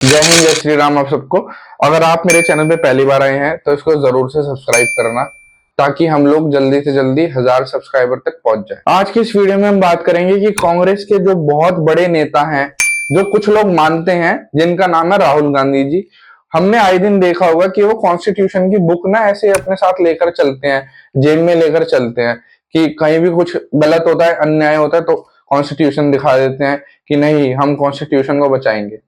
जय हिंद, जय श्री राम आप सबको। अगर आप मेरे चैनल पे पहली बार आए हैं तो इसको जरूर से सब्सक्राइब करना, ताकि हम लोग जल्दी से जल्दी 1000 सब्सक्राइबर तक पहुंच जाए। आज की इस वीडियो में हम बात करेंगे कि कांग्रेस के जो बहुत बड़े नेता हैं, जो कुछ लोग मानते हैं, जिनका नाम है राहुल गांधी जी। हमने आए दिन देखा होगा कि वो कॉन्स्टिट्यूशन की बुक ना ऐसे अपने साथ लेकर चलते हैं, जेब में लेकर चलते हैं कि कहीं भी कुछ गलत होता है, अन्याय होता है तो कॉन्स्टिट्यूशन दिखा देते हैं कि नहीं, हम कॉन्स्टिट्यूशन को बचाएंगे।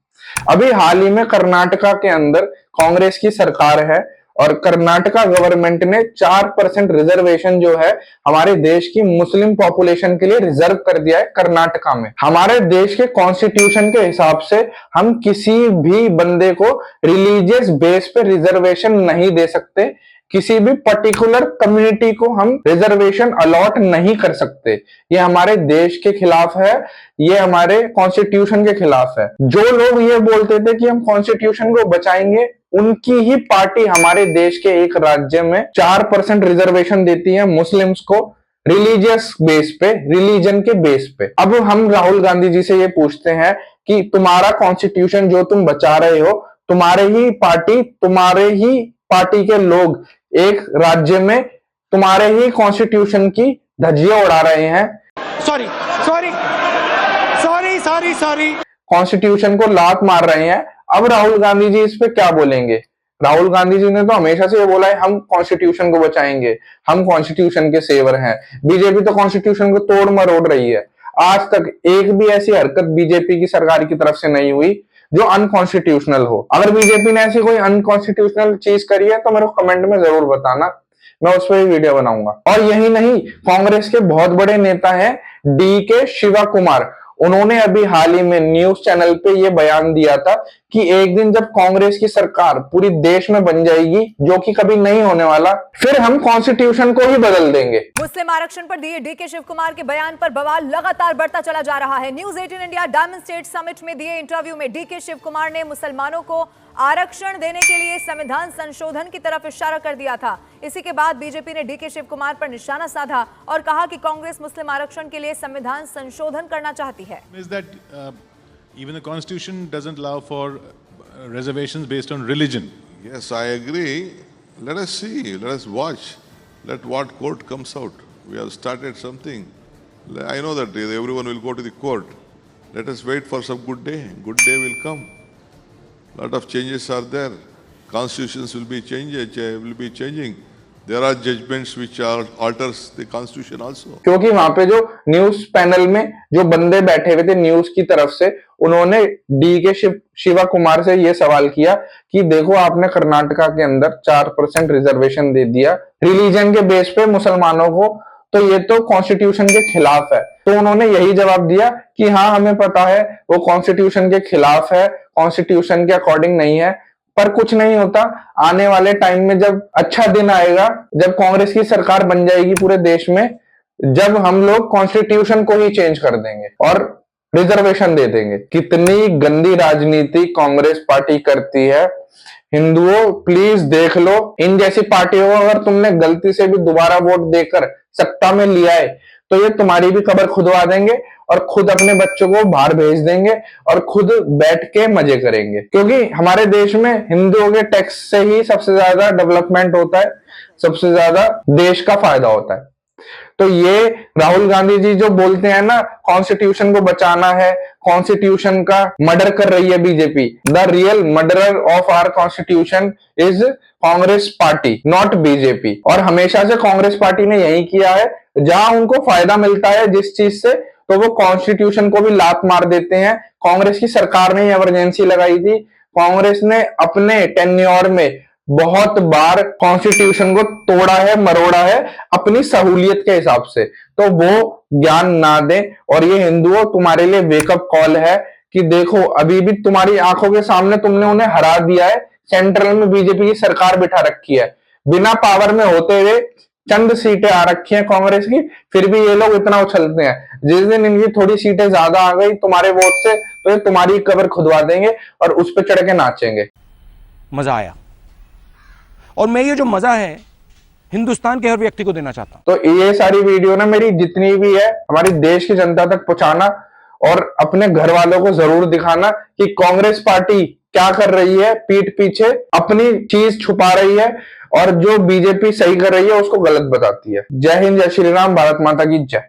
अभी हाल ही में कर्नाटका के अंदर कांग्रेस की सरकार है और कर्नाटका गवर्नमेंट ने 4% रिजर्वेशन जो है हमारे देश की मुस्लिम पॉपुलेशन के लिए रिजर्व कर दिया है कर्नाटका में। हमारे देश के कॉन्स्टिट्यूशन के हिसाब से हम किसी भी बंदे को रिलीजियस बेस पे रिजर्वेशन नहीं दे सकते, किसी भी पर्टिकुलर कम्युनिटी को हम रिजर्वेशन अलॉट नहीं कर सकते। ये हमारे देश के खिलाफ है, ये हमारे कॉन्स्टिट्यूशन के खिलाफ है। जो लोग ये बोलते थे कि हम कॉन्स्टिट्यूशन को बचाएंगे, उनकी ही पार्टी हमारे देश के एक राज्य में 4% रिजर्वेशन देती है मुस्लिम्स को, रिलीजियस बेस पे, रिलीजन के बेस पे। अब हम राहुल गांधी जी से ये पूछते हैं कि तुम्हारा कॉन्स्टिट्यूशन जो तुम बचा रहे हो, तुम्हारे ही पार्टी के लोग एक राज्य में तुम्हारे ही कॉन्स्टिट्यूशन की धज्जियां उड़ा रहे हैं, sorry sorry sorry sorry sorry constitution को लात मार रहे हैं। अब राहुल गांधी जी इस पे क्या बोलेंगे? राहुल गांधी जी ने तो हमेशा से ये बोला है हम कॉन्स्टिट्यूशन को बचाएंगे, हम कॉन्स्टिट्यूशन के सेवर हैं। बीजेपी तो कॉन्स्टिट्यूशन को तोड़ मरोड़ रही है। आज तक एक भी ऐसी हरकत बीजेपी की सरकार की तरफ से नहीं हुई जो अनकॉन्स्टिट्यूशनल हो। अगर बीजेपी ने ऐसी कोई अनकॉन्स्टिट्यूशनल चीज करी है तो मेरे को कमेंट में जरूर बताना, मैं उस पर भी वीडियो बनाऊंगा। और यही नहीं, कांग्रेस के बहुत बड़े नेता हैं डी के शिवा कुमार, उन्होंने अभी हाल ही में न्यूज चैनल पे ये बयान दिया था कि एक दिन जब कांग्रेस की सरकार पूरी देश में बन जाएगी, जो कि कभी नहीं होने वाला, फिर हम कॉन्स्टिट्यूशन को ही बदल देंगे। मुस्लिम आरक्षण पर दिए डीके शिव कुमार के बयान पर बवाल लगातार बढ़ता चला जा रहा है। News 18 India diamond state summit में दिए इंटरव्यू में डीके शिव कुमार ने मुसलमानों को आरक्षण देने के लिए संविधान संशोधन की तरफ इशारा कर दिया था। इसी के बाद बीजेपी ने डीके शिव कुमार पर निशाना साधा और कहा कि कांग्रेस मुस्लिम आरक्षण के लिए संविधान संशोधन करना चाहती है। Even the constitution doesn't allow for reservations based on religion. Yes, I agree. Let us see, let us watch, let what court comes out. We have started something. I know that everyone will go to the court. Let us wait for some good day. Good day will come. Lot of changes are there. Constitutions will be changing. There are judgments which alters the constitution also. क्योंकि वहां पे जो news panel में जो बंदे बैठे हुए थे न्यूज की तरफ से, उन्होंने डी के शिवा कुमार से ये सवाल किया कि देखो आपने कर्नाटका के अंदर 4% रिजर्वेशन दे दिया रिलीजन के बेस पे मुसलमानों को, तो ये तो कॉन्स्टिट्यूशन के खिलाफ है। तो उन्होंने यही जवाब दिया कि हाँ हमें पता है वो कॉन्स्टिट्यूशन के खिलाफ है, कॉन्स्टिट्यूशन के अकॉर्डिंग नहीं है, पर कुछ नहीं होता। आने वाले टाइम में जब अच्छा दिन आएगा, जब कांग्रेस की सरकार बन जाएगी पूरे देश में, जब हम लोग कॉन्स्टिट्यूशन को ही चेंज कर देंगे और रिजर्वेशन दे देंगे। कितनी गंदी राजनीति कांग्रेस पार्टी करती है। हिंदुओं प्लीज देख लो, इन जैसी पार्टियों को अगर तुमने गलती से भी दोबारा वोट देकर सत्ता में लिया है तो ये तुम्हारी भी कब्र खुदवा देंगे और खुद अपने बच्चों को बाहर भेज देंगे और खुद बैठ के मजे करेंगे। क्योंकि हमारे देश में हिंदुओं के टैक्स से ही सबसे ज्यादा डेवलपमेंट होता है, सबसे ज्यादा देश का फायदा होता है। तो ये राहुल गांधी जी जो बोलते हैं ना कॉन्स्टिट्यूशन को बचाना है, कॉन्स्टिट्यूशन का मर्डर कर रही है BJP, the real murderer of our constitution is Congress party, not BJP. और हमेशा से कांग्रेस पार्टी ने यही किया है, जहां उनको फायदा मिलता है जिस चीज से, तो वो कॉन्स्टिट्यूशन को भी लात मार देते हैं। कांग्रेस की सरकार ने इमरजेंसी लगाई थी, कांग्रेस ने अपने टेन्योर में बहुत बार कॉन्स्टिट्यूशन को तोड़ा है, मरोड़ा है अपनी सहूलियत के हिसाब से। तो वो ज्ञान ना दें। और ये हिंदुओं तुम्हारे लिए वेकअप कॉल है कि देखो अभी भी तुम्हारी आंखों के सामने तुमने उन्हें हरा दिया है। सेंट्रल में बीजेपी की सरकार बिठा रखी है, बिना पावर में होते हुए चंद सीटें आ रखी हैं कांग्रेस की, फिर भी ये लोग इतना उछलते हैं। जिस दिन इनकी थोड़ी सीटें ज्यादा आ गई तुम्हारे वोट से, तो ये तुम्हारी कब्र खुदवा देंगे और उस पर चढ़ के नाचेंगे। मजा आया, और मैं ये जो मजा है हिंदुस्तान के हर व्यक्ति को देना चाहता हूं। तो ये सारी वीडियो ना मेरी जितनी भी है हमारी देश की जनता तक पहुंचाना और अपने घर वालों को जरूर दिखाना कि कांग्रेस पार्टी क्या कर रही है, पीठ पीछे अपनी चीज छुपा रही है और जो बीजेपी सही कर रही है उसको गलत बताती है। जय हिंद, जय श्री राम, भारत माता की जय।